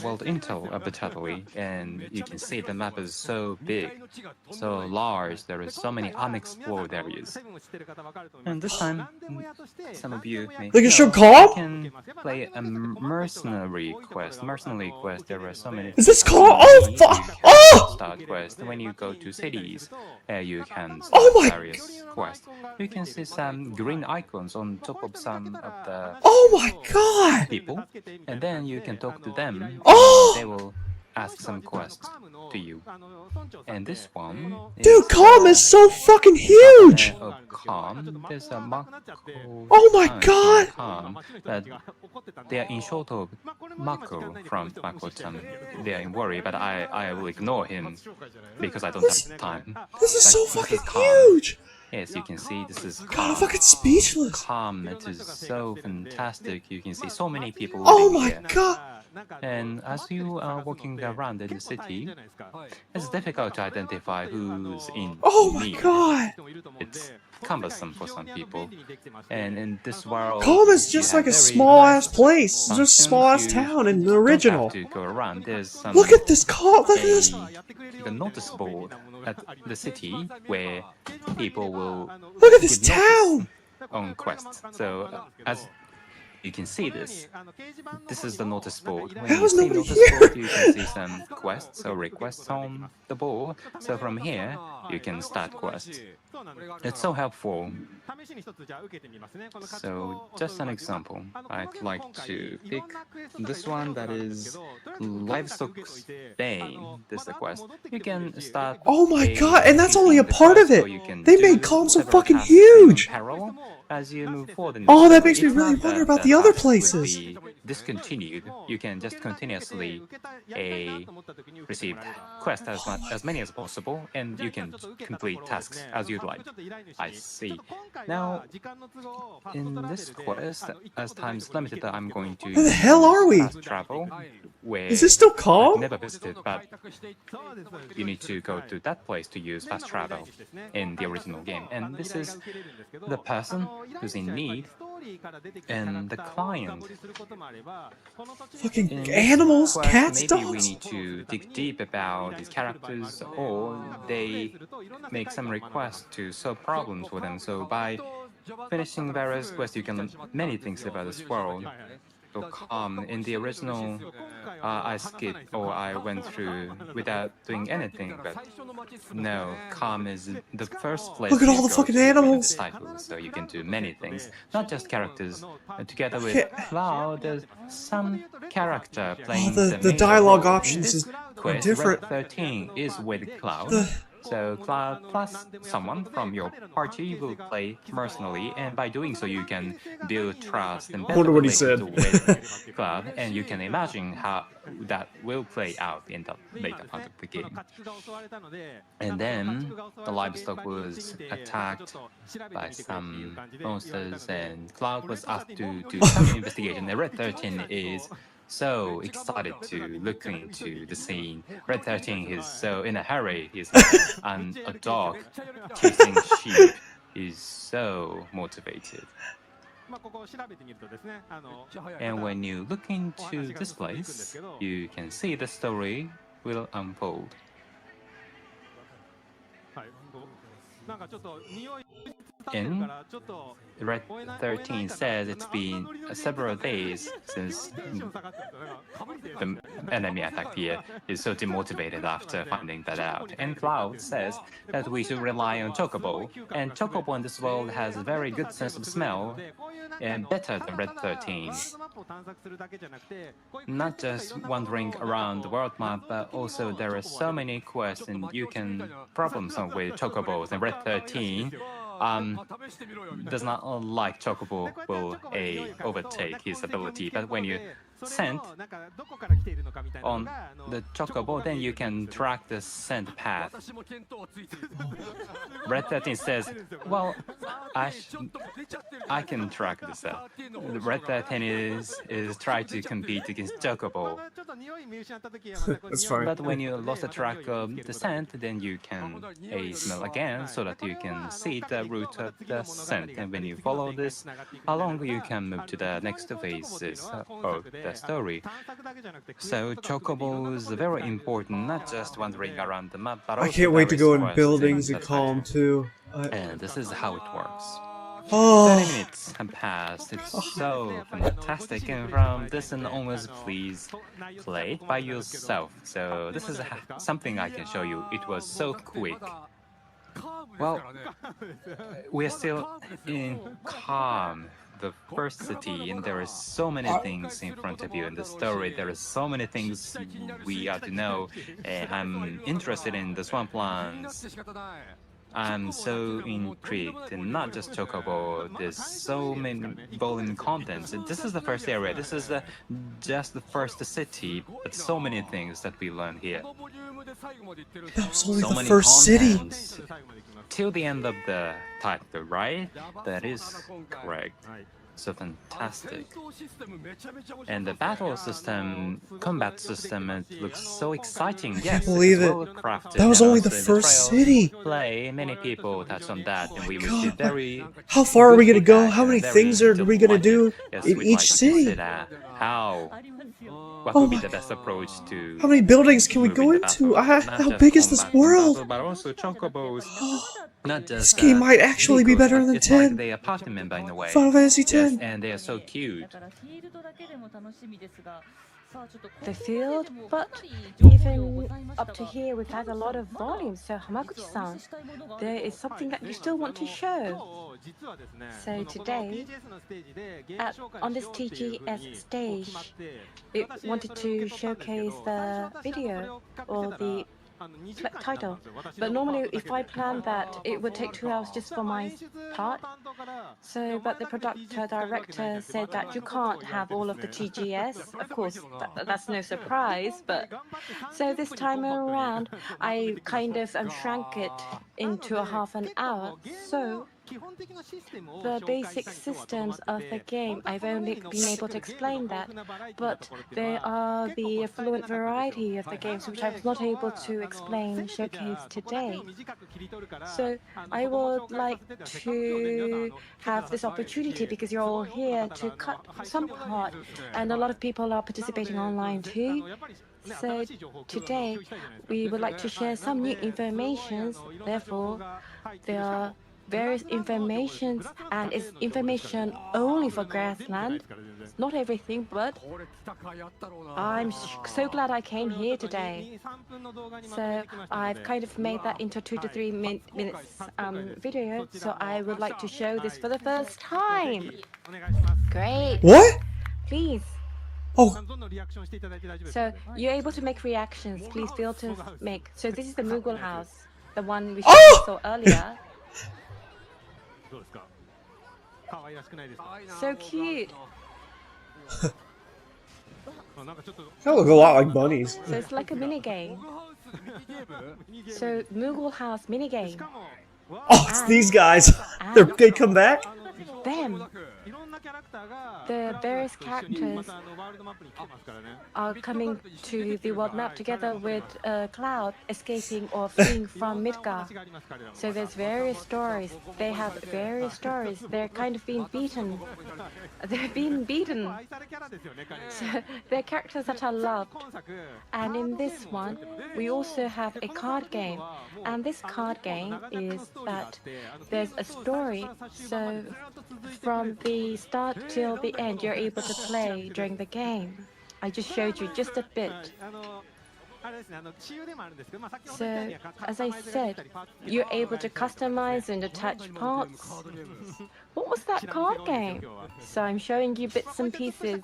world intel of the Tatooine, and you can see the map is so big, so large. There are so many unexplored areas. And this time, some of you may They can show know, co-op? you can play a mercenary quest. Mercenary quest. There are so many. Is this co-op? Oh, fuck! Oh! Start quest. When you go to cities, you can start Oh my various quests. You can see some green icons on top of some of the Oh my god! people, and then you can talk to them. Oh! They will ask some quests to you. And this one, Dude, Calm is so fucking huge! Of Calm. There's a Mako. Oh my god! Calm, but they are in short of Mako from Mako-chan. They are in worry, but I will ignore him because I don't have time. This is so But fucking Calm. huge! Yes, you can see this is God, Calm. I'm fucking speechless! Calm. It is so fantastic. You can see so many people Oh living my here. god! And as you are walking around in the city, it's difficult to identify who's in Oh my need. god! It's cumbersome for some people. And in this world, Calm is just you like have a very small ass nice place. It's just a functions. small ass You town in the don't original. have to go around. There's some Look at this Calm, look at this! a notice board at the city where people will Look at this give notice town! on quests. So as You can see this. This is the notice board. When How you is see nobody notice here? board, you can see some quests or requests on the board. So from here, you can start quests. It's so helpful. So just an example, I'd like to pick this one that is Livestock Bane. This is the quest. You can start. Oh my a god, and that's only a the part of quest, it. or you can They do made columns so several fucking tasks in huge. parallel as you move forward in Oh, the that story. makes me It's really not wonder that about the other tasks would places. be discontinued. You can just continuously receive quests as many as possible, and you can complete tasks as you'd like. I see. Now, in this quest, as time is limited, I'm going to Where the hell are we? fast travel, where Is this still I've calm? never visited, but you need to go to that place to use fast travel in the original game. And this is the person who's in need and the client. Fucking In this animals, quest, cats, maybe we dogs. need to dig deep about these characters, or they make some requests to solve problems for them. So by finishing various quests, you can learn many things about this world. So calm. In the original, I skipped or I went through without doing anything. But no, calm is the first place. Look at you all the go fucking to in animals. the title, so you can do many things, not just characters. Together with Okay. Cloud, there's some character playing the major dialogue role. options In is this quest, different. Red 13 is with Cloud. So Cloud plus someone from your party will play personally, and by doing so, you can build trust and better Wonder what he said. relationship with Cloud, and you can imagine how that will play out in the later part of the game. And then the livestock was attacked by some monsters, and Cloud was asked to do some investigation. And Red 13 is so excited to look into the scene. Red 13 is so in a hurry. He's like a dog chasing sheep. He's so motivated. And when you look into this place, you can see the story will unfold. In Red 13 says it's been several days since the enemy attacked here. Is so demotivated after finding that out. And Cloud says that we should rely on Chocobo, and Chocobo in this world has a very good sense of smell, and better than Red 13. Not just wandering around the world map, but also there are so many quests, and you can problem solve with Chocobos. And Red 13 does not like Chocobo will overtake his ability, but when you scent on the Chocobo, then you can track the scent path. Red 13 says, well, I can track this out. Red 13 is trying to compete against Chocobo. That's fine. But when you lost the track of the scent, then you can smell again so that you can see the route of the scent. And when you follow this along, you can move to the next phases of the story. So Chocobo is very important, not just wandering around the map, but also I can't wait to go in various buildings and quests. calm too. And this is how it works. 30 Oh, minutes have passed. It's so fantastic. And from this and onwards, please play it by yourself. So this is something I can show you. It was so quick. Well, we're still in calm, the first city, and there are so many things in front of you in the story. There are so many things we have to know. I'm interested in the swamplands. I'm so intrigued, and not just Chocobo. There's so many volume contents. This is the first area. This is just the first city, but so many things that we learn here. that was only So the many first city. contents. Till the end of the title, right? That is correct. So fantastic. And the battle system, combat system, it looks so exciting. Yes, believe it's it. well crafted. That was And only the also in first trailer city. Play, many people touched on that, and we God, received very. How far are we gonna good go? feedback How many and things very are we gonna do delighted. Yes, in we'd each like to city? consider how what Oh would be my- the best approach to How many buildings can we moving go the into? battle? Not How just big is this combat battle, world? but also chocobos. Not This just game might actually be vehicles, better but than it's 10. like they are party member in a way. Final Fantasy Yes, 10. and they are so cute. The field, but even up to here we've had a lot of volume. So Hamaguchi-san, there is something that you still want to show. So today, on this TGS stage, we wanted to showcase the video or the title. But normally, if I planned that, it would take 2 hours just for my part. So, but the director said that you can't have all of the TGS. Of course, that's no surprise. But so this time around, I kind of shrank it into a half an hour. So the basic systems of the game, I've only been able to explain that, but there are the fluent variety of the games which I was not able to explain, showcase today. So I would like to have this opportunity, because you're all here, to cut some part, and a lot of people are participating online too. So today we would like to share some new information. Therefore, there are various informations, and it's information only for Grassland. Not everything, but I'm so glad I came here today. So I've kind of made that into 2 to 3 minutes video. So I would like to show this for the first time. Great. What? Please. Oh, So you're able to make reactions. Please feel to make. So this is the Moogle house, the one we Oh! saw earlier. So cute. that look a lot like bunnies. So it's like a mini game. So Moogle House mini game. Oh, it's these guys. They come back? Them. The various characters are coming to the world map together with Cloud escaping or fleeing from Midgar. So there's various stories. They have various stories. They're kind of being beaten. They're being beaten. So they're characters that are loved. And in this one, we also have a card game. And this card game is that there's a story. So from the start till the end, you're able to play during the game. I just showed you just a bit. So, as I said, you're able to customize and attach parts. What was that card game? So I'm showing you bits and pieces.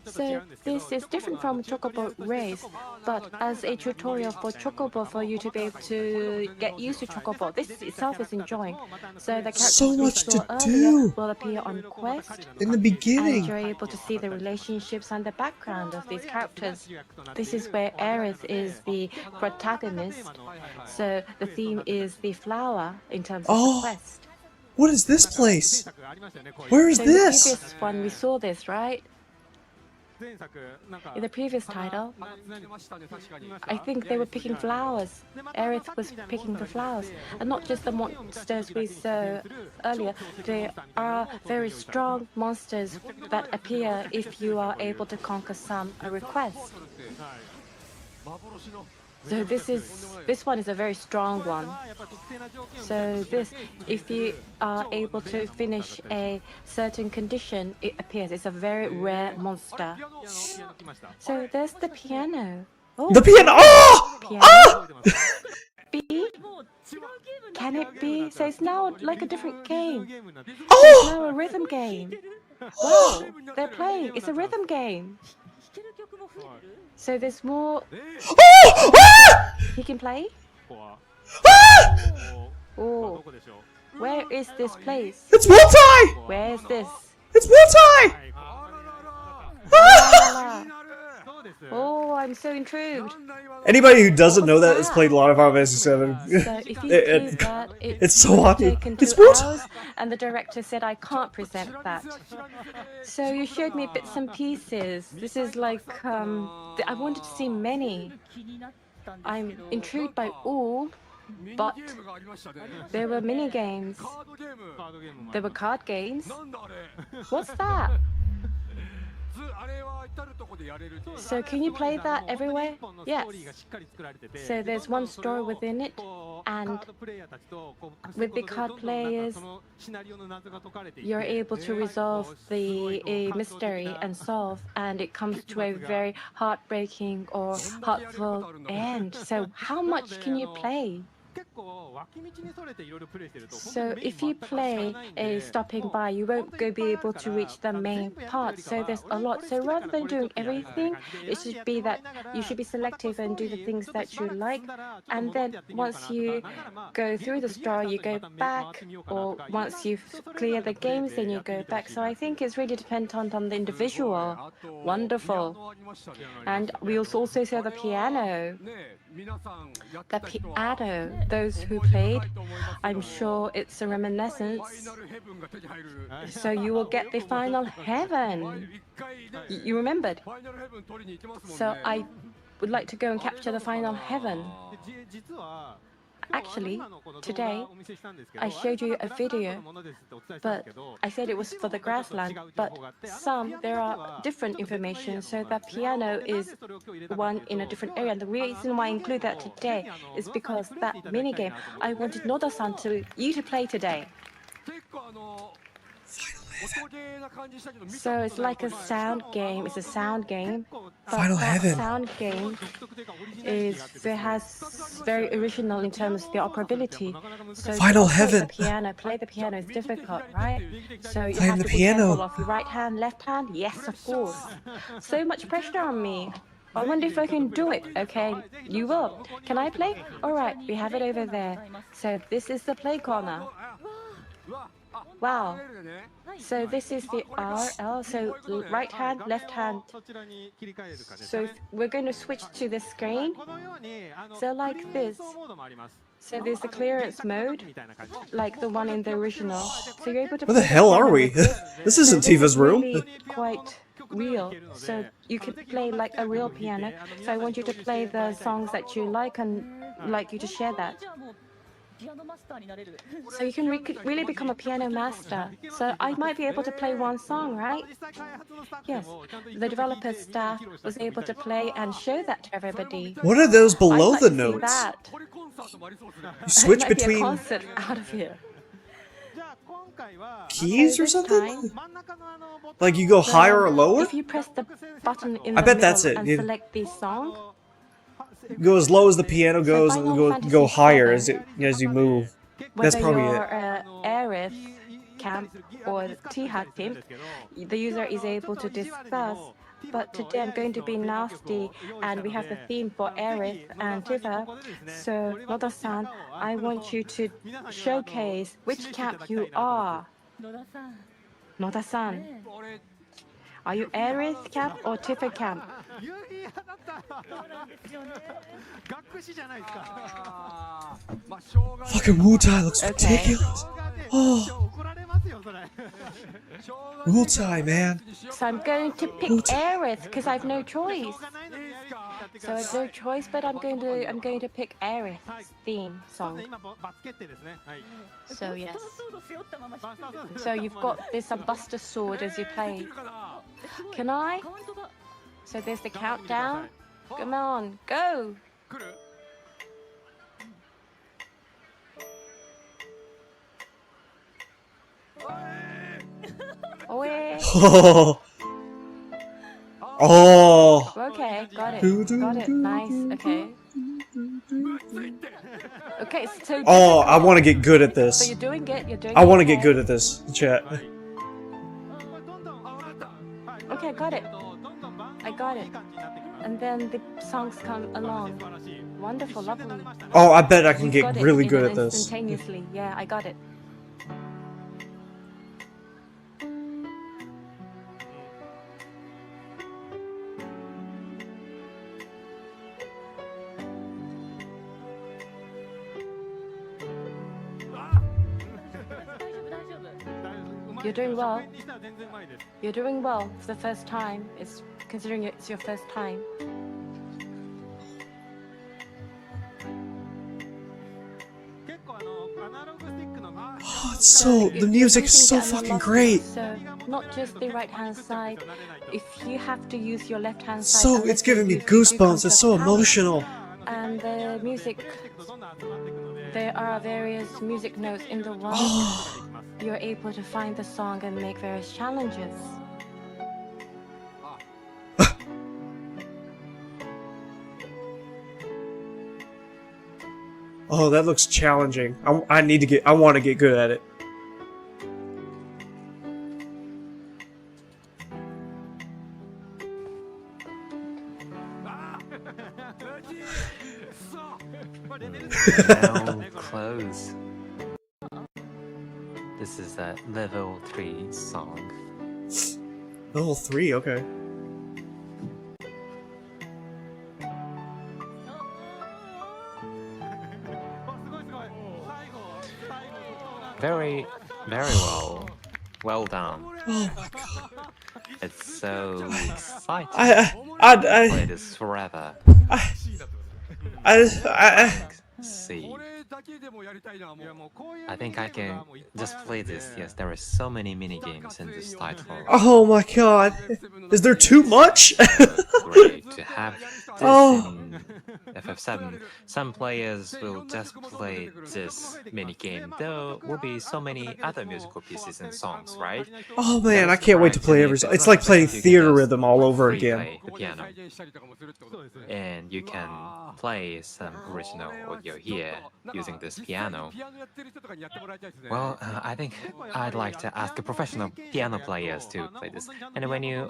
So this is different from Chocobo Race, but as a tutorial for Chocobo, for you to be able to get used to Chocobo, this itself is enjoying. So the characters So we much saw to earlier do. will appear on Quest. In the And beginning. you're able to see the relationships and the background of these characters. This is where Aerith is the protagonist. So the theme is the flower in terms of the quest. What is this place? Where is So this? in the previous one, we saw this, right? In the previous title, I think they were picking flowers. Aerith was picking the flowers. And not just the monsters we saw earlier. There are very strong monsters that appear if you are able to conquer some requests. So this one is a very strong one. So this, if you are able to finish a certain condition, it appears. It's a very rare monster. So there's the piano. Oh, The piano. Oh! piano. Ah! B? Can it be? So it's now like a different game. It's Oh! now a rhythm game. Wow, they're playing. It's a rhythm game. So there's more. Oh! Ah! He can play? Ah! Oh, where is this place? It's multi! Where is this? It's multi! Ah! La, la. Oh, I'm so intrigued. Anybody who doesn't know that has played a lot of Final Fantasy 7. So if you do that, it's so would have happy. taken It's 2 multi! hours, and the director said I can't present that. So you showed me bits and pieces. This is like I wanted to see many. I'm intrigued by all, but there were mini games. There were card games. What's that? So can you play that everywhere? Yes. So there's one story within it, and with the card players, you're able to resolve the mystery and solve, and it comes to a very heartbreaking or heartful end. So how much can you play? So if you play a stopping by, you won't be able to reach the main part. So there's a lot. So rather than doing everything, it should be that you should be selective and do the things that you like. And then once you go through the story, you go back. Or once you've cleared the games, then you go back. So I think it's really dependent on the individual. Wonderful. And we also saw the piano. The piano, those who played, I'm sure it's a reminiscence. So you will get the final heaven. You remembered? So I would like to go and capture the final heaven. Actually, today, I showed you a video, but I said it was for the grassland, but there are different information, so the piano is one in a different area. And the reason why I include that today is because that minigame, I wanted Noda-san you to play today. So it's like a sound game. It's a sound game. Final Heaven. Sound game has very original in terms of the operability. So Final Heaven. Play the piano is difficult, right? So you Playing have the to be piano. careful of your right hand, left hand. Yes, of course. So much pressure on me. I wonder if I can do it. Okay, you will. Can I play? All right, we have it over there. So this is the play corner. Wow. So this is the RL, so right hand, left hand. So we're going to switch to the screen. So like this. So there's the clearance mode, like the one in the original. So you're able to. Where the hell are we? This isn't Tifa's room. Really quite real. So you can play like a real piano. So I want you to play the songs that you like and like you to share that. So you can really become a piano master. So I might be able to play one song, right? Yes. The developer staff was able to play and show that to everybody. What are those below I'd like the to see notes? that. You switch It might be a between concert out of here. keys So or this something? time, Like you go higher or lower? if you press the button in I the bet middle that's it. and You select the song, go as low as the piano goes and Final go Fantasy higher VII. as you move. That's whether probably you're it. Aerith camp or T-Hack team, the user is able to discuss. But today I'm going to be nasty, and we have the theme for Aerith and Tifa. So Noda-san, I want you to showcase which camp you are. Noda-san, are you Aerith camp or Tifa camp? Fucking Wu-Tai looks Okay. ridiculous. Oh, Wu-Tai, man. So I'm going to pick Aerith because I have no choice. So I have no choice, but I'm going to pick Aerith's theme song. So yes. So you've got this Buster Sword as you play. Can I? So there's the countdown. Come on, go! Oh. Oh. Okay, got it, nice, okay. Okay, so... Oh, I want to get good at So this. you're doing it, I want to get good at this, chat. Okay, got it. I got it. And then the songs come along. Wonderful, lovely. Oh, I bet I can You've get got it really in good an at this. Instantaneously, yeah, I got it. You're doing well. You're doing well for the first time. It's considering it's your first time. Oh, it's so the music is so fucking great. So not just the right-hand side. If you have to use your left-hand side, So unless it's giving me you use it, you goosebumps. It's so come to power. emotional. And the music, there are various music notes in the world. Oh, You're able to find the song and make various challenges. oh, that looks challenging. I want to get good at it. Now close. This is a level 3 song. Level 3, okay. Very well. Well done. Oh my god. It's so exciting. I Play this forever. See. I think I can just play this. Yes, there are so many mini games in this title. oh my god. Is there too much? Great to have this Oh. in FF7. Some players will just play this mini game. There will be so many other musical pieces and songs, right? Oh man, I can't wait to play every song. It's like playing Theater Rhythm all over again. Play the piano. And you can play some original audio here using this piano. Well, I think I'd like to ask a professional piano players to play this. And when you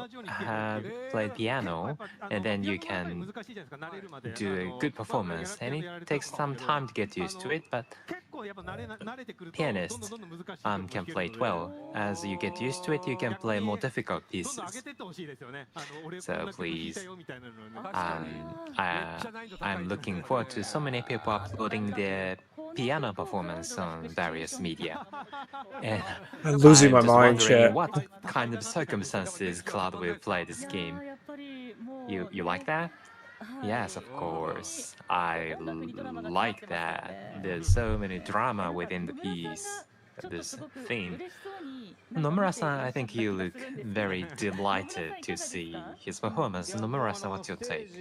play piano, and then you can do a good performance, and it takes some time to get used to it, but pianists can play it well. As you get used to it, you can play more difficult pieces. So please, I'm looking forward to so many people uploading their piano performance on various media. And I'm losing my just mind, wondering chat. what kind of circumstances Cloud will play this game. You like that? Yes, of course. I like that. There's so many drama within the piece, this theme. Nomura-san, I think you look very delighted to see his performance. Nomura-san, what's your take?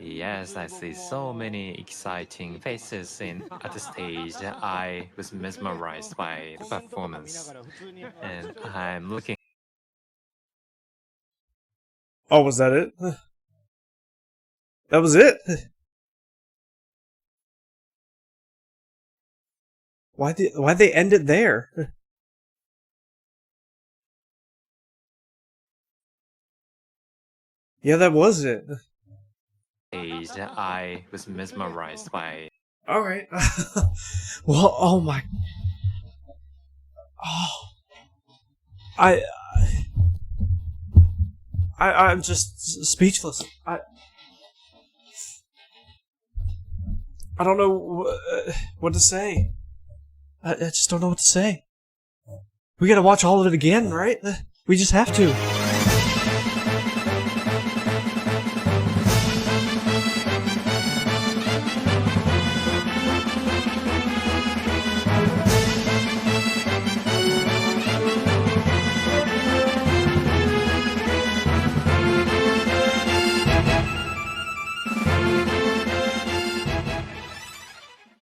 Yes, I see so many exciting faces at the stage. I was mesmerized by the performance. And I'm looking... Oh, was that it? That was it? Why'd they end it there? Yeah, that was it. I was mesmerized by... Alright. Well, oh my... Oh... I'm just speechless. I don't know what to say. I just don't know what to say. We gotta watch all of it again, right? We just have to.